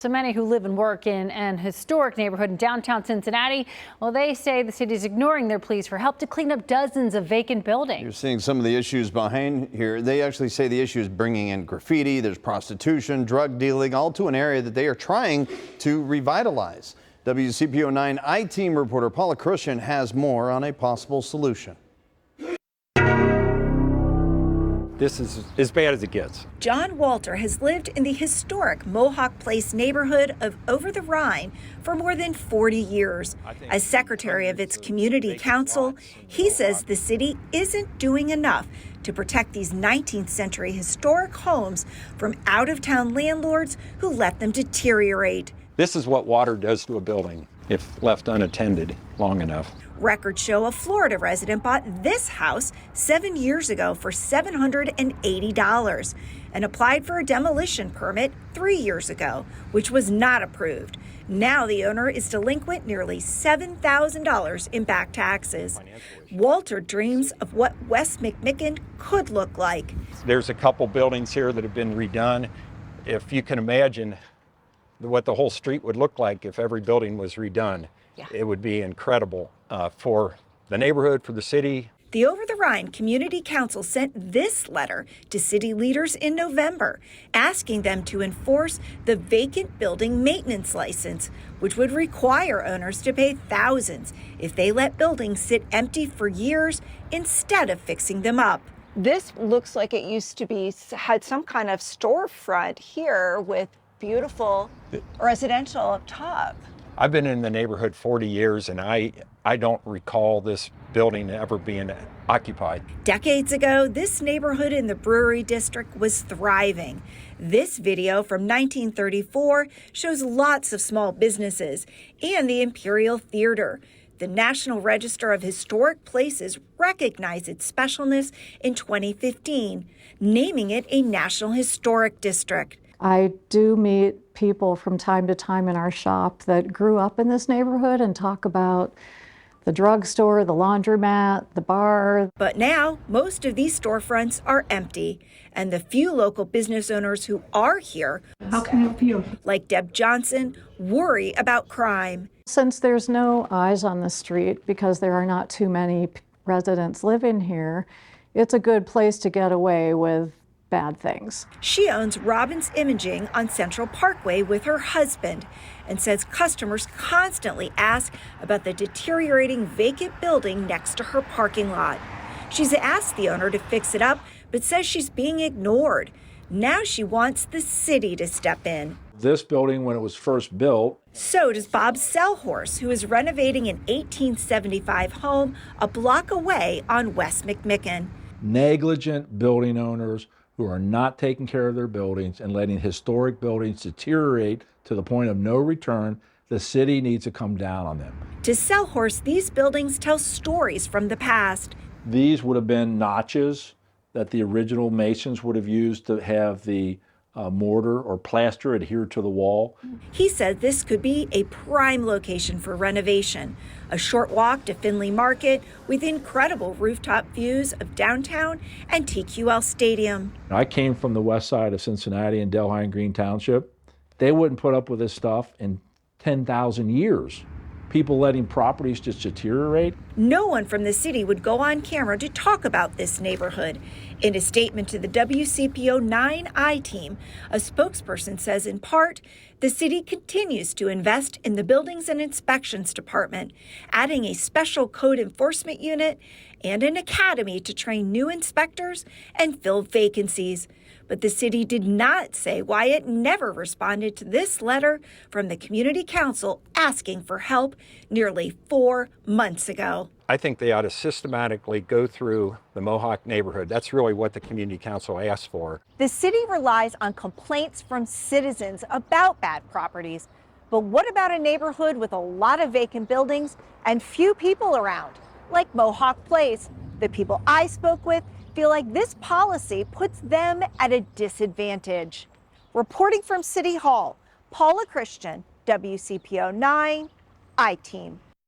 So many who live and work in an historic neighborhood in downtown Cincinnati, well, they say the city is ignoring their pleas for help to clean up dozens of vacant buildings. You're seeing some of the issues behind here. They actually say the issue is bringing in graffiti, there's prostitution, drug dealing, all to an area that they are trying to revitalize. WCPO 9 I-Team reporter Paula Christian has more on a possible solution. This is as bad as it gets. John Walter has lived in the historic Mohawk Place neighborhood of Over-the-Rhine for more than 40 years. As secretary of its community council, he says the city isn't doing enough to protect these 19th century historic homes from out-of-town landlords who let them deteriorate. This is what water does to a building if left unattended long enough. Records show a Florida resident bought this house 7 years ago for $780 and applied for a demolition permit 3 years ago, which was not approved. Now the owner is delinquent nearly $7,000 in back taxes. Walter dreams of what West McMicken could look like. There's a couple buildings here that have been redone. If you can imagine what the whole street would look like if every building was redone, it would be incredible for the neighborhood, for the city. The Over-the-Rhine Community Council sent this letter to city leaders in November, asking them to enforce the vacant building maintenance license, which would require owners to pay thousands if they let buildings sit empty for years instead of fixing them up. This looks like it used to be, had some kind of storefront here with beautiful residential up top. I've been in the neighborhood 40 years and I don't recall this building ever being occupied. Decades ago, this neighborhood in the Brewery District was thriving. This video from 1934 shows lots of small businesses and the Imperial Theater. The National Register of Historic Places recognized its specialness in 2015, naming it a National Historic District. I do meet people from time to time in our shop that grew up in this neighborhood and talk about the drugstore, the laundromat, the bar. But now, most of these storefronts are empty, and the few local business owners who are here, how can I help you? Like Deb Johnson, worry about crime. Since there's no eyes on the street because there are not too many residents living here, it's a good place to get away with bad things. She owns Robbins Imaging on Central Parkway with her husband and says customers constantly ask about the deteriorating vacant building next to her parking lot. She's asked the owner to fix it up, but says she's being ignored. Now she wants the city to step in. This building, when it was first built. So does Bob Sellhorse, who is renovating an 1875 home a block away on West McMicken. Negligent building owners who are not taking care of their buildings and letting historic buildings deteriorate to the point of no return, the city needs to come down on them. To Sellhorse, these buildings tell stories from the past. These would have been notches that the original masons would have used to have the mortar or plaster adhere to the wall. He said this could be a prime location for renovation. A short walk to Findlay Market with incredible rooftop views of downtown and TQL Stadium. I came from the west side of Cincinnati in Delhi and Green Township. They wouldn't put up with this stuff in 10,000 years. People letting properties just deteriorate. No one from the city would go on camera to talk about this neighborhood. In a statement to the WCPO 9 I-Team, a spokesperson says in part, the city continues to invest in the Buildings and Inspections Department, adding a special code enforcement unit and an academy to train new inspectors and fill vacancies. But the city did not say why it never responded to this letter from the Community Council asking for help nearly 4 months ago. I think they ought to systematically go through the Mohawk neighborhood. That's really what the Community Council asked for. The city relies on complaints from citizens about bad properties. But what about a neighborhood with a lot of vacant buildings and few people around, like Mohawk Place? The people I spoke with feel like this policy puts them at a disadvantage. Reporting from City Hall, Paula Christian, WCPO 9, I-Team.